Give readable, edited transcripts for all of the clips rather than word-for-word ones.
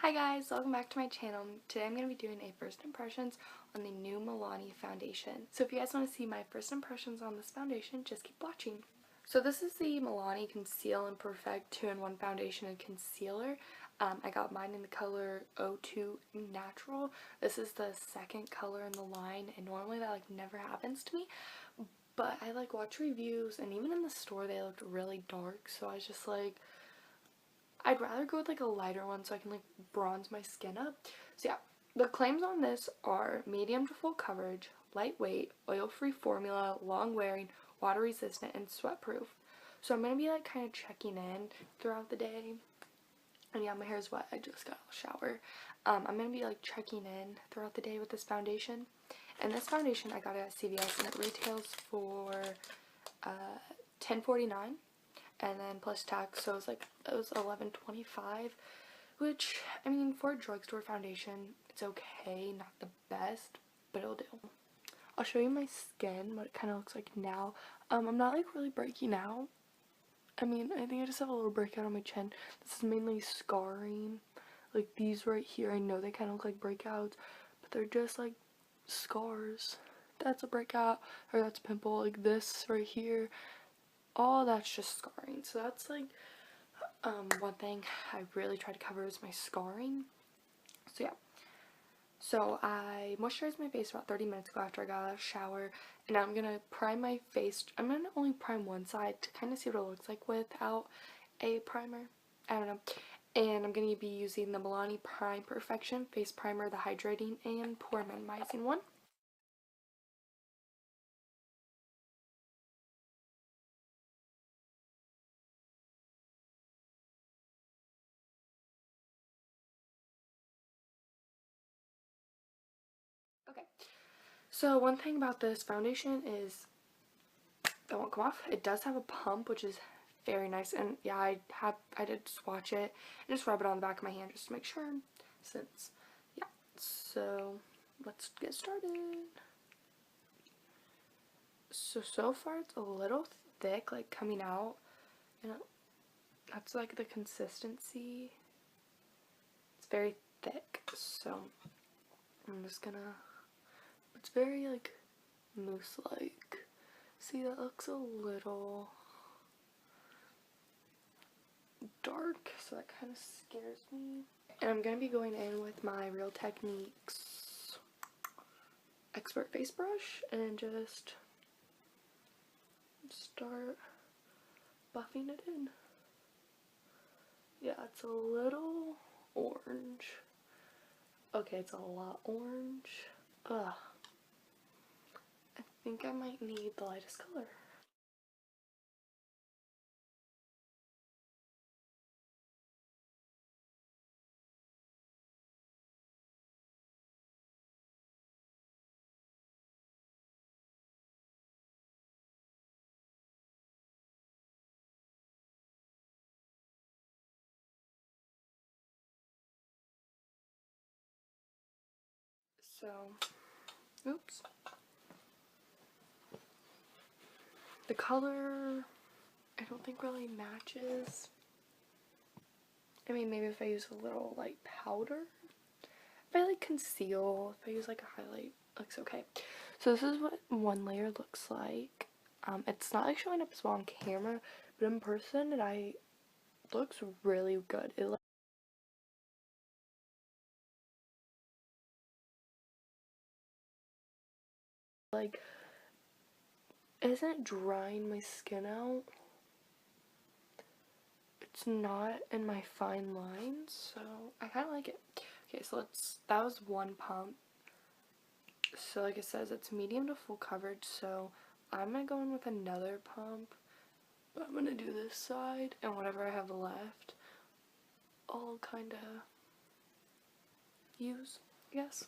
Hi guys, welcome back to my channel. Today I'm going to be doing a first impressions on the new Milani foundation. So if you guys want to see my first impressions on this foundation, just keep watching. So this is the Milani Conceal and Perfect 2-in-1 foundation and concealer. I got mine in the color 02 Natural. This is the second color in the line, and normally that never happens to me. But I watch reviews, and even in the store they looked really dark, so I was just I'd rather go with a lighter one so I can bronze my skin up. So yeah, the claims on this are medium to full coverage, lightweight, oil-free formula, long wearing, water resistant, and sweat proof. So I'm going to be kind of checking in throughout the day. And yeah, my hair is wet. I just got out of the shower. I'm going to be checking in throughout the day with this foundation. And this foundation I got it at CVS, and it retails for $10.49. And then plus tax, so it was $11.25, which, I mean, for a drugstore foundation, it's okay, not the best, but it'll do. I'll show you my skin, what it kind of looks like now. I'm not really breaking out. I mean, I think I just have a little breakout on my chin. This is mainly scarring. These right here, I know they kind of look like breakouts, but they're just scars. That's a breakout, or that's a pimple. This right here, all that's just scarring. So that's one thing I really try to cover is my scarring. So yeah, so I moisturized my face about 30 minutes ago after I got out of the shower, and now I'm gonna prime my face. I'm gonna only prime one side to kind of see what it looks like without a primer. I don't know. And I'm gonna be using the Milani Prime Perfection Face Primer, the hydrating and pore minimizing one. Okay, so one thing about this foundation is that won't come off. It does have a pump, which is very nice, and yeah, I did swatch it and just rub it on the back of my hand just to make sure, since yeah. So let's get started. So far it's a little thick, coming out, and that's the consistency. It's very thick, so I'm just gonna, it's very mousse like. See, that looks a little dark, so that kind of scares me. And I'm going to be going in with my Real Techniques Expert Face Brush and just start buffing it in. Yeah, it's a little orange. Okay, it's a lot orange. Ugh. I think I might need the lightest color. So, oops. The color, I don't think really matches. I mean, maybe if I use a little powder. If I conceal, if I use a highlight, looks okay. So this is what one layer looks like. It's not showing up as well on camera, but in person it looks really good. It isn't drying my skin out. It's not in my fine lines, so I kind of like it. Okay, so that was one pump. So like it says, it's medium to full coverage, so I'm gonna go in with another pump. But I'm gonna do this side, and whatever I have left, I'll kind of use, I guess.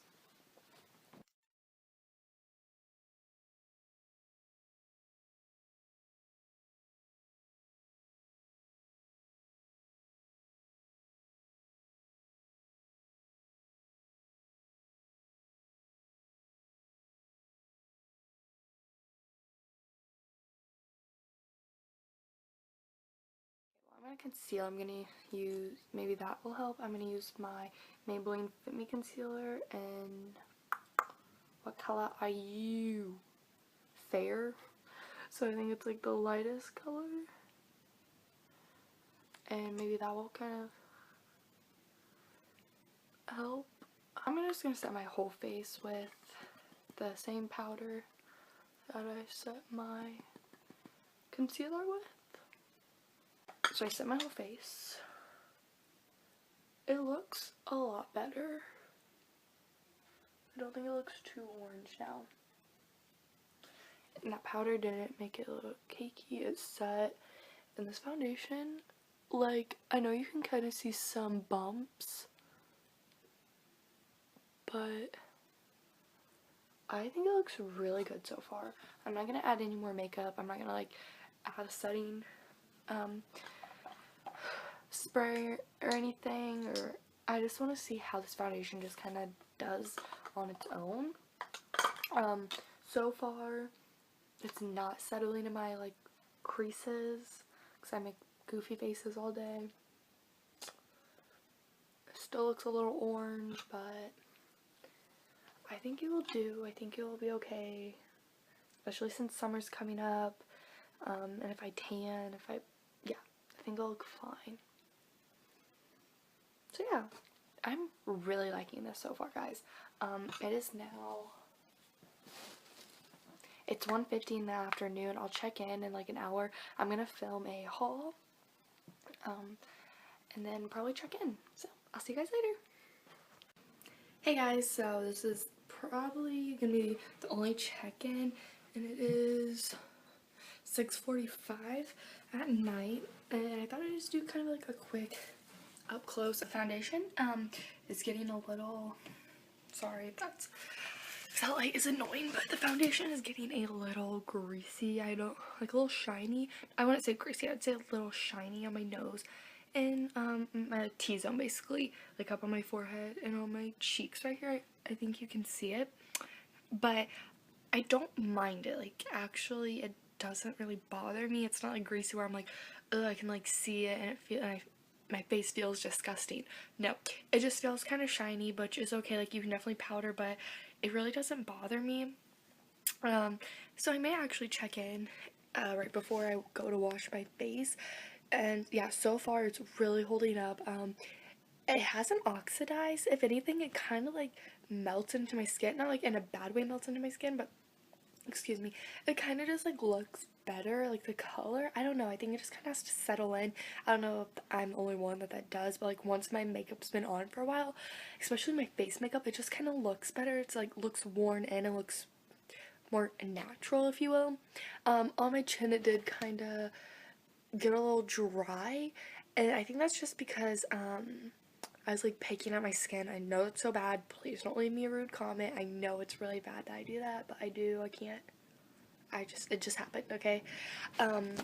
gonna conceal. I'm gonna use, maybe that will help. I'm gonna use my Maybelline Fit Me Concealer, and what color are you? Fair. So I think it's like the lightest color. And maybe that will kind of help. I'm just gonna set my whole face with the same powder that I set my concealer with. So I set my whole face. It looks a lot better. I don't think it looks too orange now. And that powder didn't make it look cakey. It set. And this foundation, like, I know you can kind of see some bumps, but I think it looks really good so far. I'm not gonna add any more makeup. I'm not gonna like add a setting spray or anything, or I just want to see how this foundation just kind of does on its own. So far it's not settling in my like creases because I make goofy faces all day. It still looks a little orange, but I think it will do. I think it will be okay, especially since summer's coming up. And if I tan, yeah, I think it'll look fine. So yeah, I'm really liking this so far, guys. It is now, it's 1:50 in the afternoon. I'll check in like an hour. I'm gonna film a haul, and then probably check in. So I'll see you guys later. Hey guys, so this is probably gonna be the only check-in, and it is 6:45 at night, and I thought I'd just do kind of like a quick up close. The foundation is getting a little, sorry if that light is annoying, but the foundation is getting a little greasy. I don't like, a little shiny. I wouldn't say greasy, I'd say a little shiny on my nose and my T-zone, basically, like up on my forehead and on my cheeks right here. I think you can see it, but I don't mind it. Like, actually, it doesn't really bother me. It's not like greasy where I'm like, ugh, I can like see it and my face feels disgusting. No, it just feels kind of shiny, but it's okay. Like, you can definitely powder, but it really doesn't bother me. So I may actually check in right before I go to wash my face, and yeah, so far it's really holding up. It hasn't oxidized. If anything, it kind of like melts into my skin, not like in a bad way melts into my skin, but excuse me, it kind of just like looks better, like the color. I don't know, I think it just kind of has to settle in. I don't know if I'm the only one that does, but like once my makeup's been on for a while, especially my face makeup, it just kind of looks better. It's like looks worn in and looks more natural, if you will. On my chin it did kind of get a little dry, and I think that's just because I was like picking at my skin. I know it's so bad. Please don't leave me a rude comment. I know it's really bad that I do that, but I do. I can't. It just happened, okay? But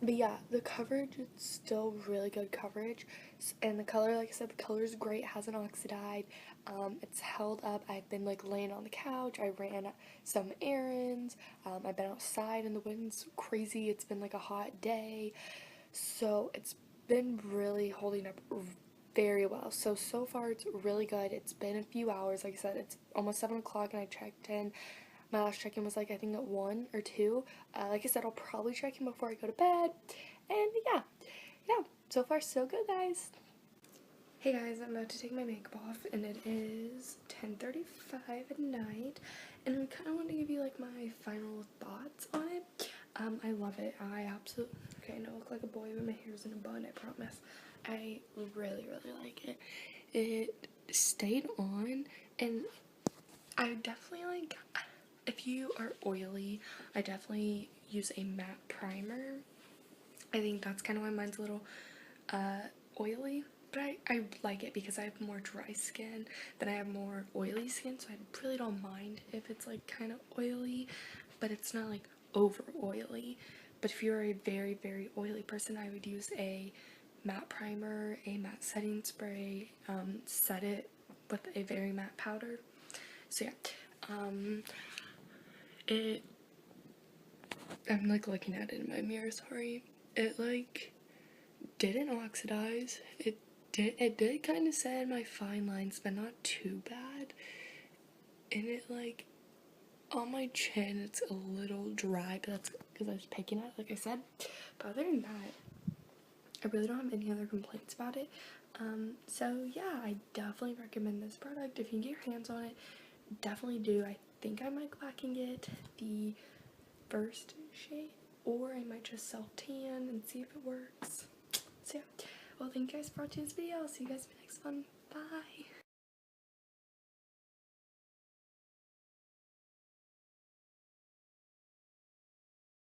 yeah, the coverage, it's still really good coverage. And the color, like I said, the color is great. It hasn't oxidized. It's held up. I've been like laying on the couch. I ran some errands. I've been outside and the wind's crazy. It's been like a hot day. So it's been really holding up very well. So far it's really good. It's been a few hours. Like I said, it's almost 7 o'clock and I checked in. My last check-in was like, I think at 1 or 2. Like I said, I'll probably check in before I go to bed. And yeah, so far so good, guys. Hey guys, I'm about to take my makeup off and it is 10:35 at night, and I kind of want to give you like my final thoughts on it. I love it. I absolutely, okay, I know I look like a boy, but my hair's in a bun, I promise. I really like it. It stayed on, and I definitely like, if you are oily, I definitely use a matte primer. I think that's kind of why mine's a little oily, but I like it because I have more dry skin than I have more oily skin, so I really don't mind if it's like kind of oily, but it's not like over oily. But if you're a very oily person, I would use a matte primer, a matte setting spray, set it with a very matte powder. So yeah, I'm like looking at it in my mirror, sorry. It like didn't oxidize. It did kind of set my fine lines, but not too bad. And it, like, on my chin, it's a little dry, but that's because I was picking at it, like I said. But other than that, I really don't have any other complaints about it. So yeah, I definitely recommend this product. If you can get your hands on it, definitely do. I think I might go back and get the first shade, or I might just self-tan and see if it works. So yeah, well, thank you guys for watching this video. I'll see you guys in the next one. Bye!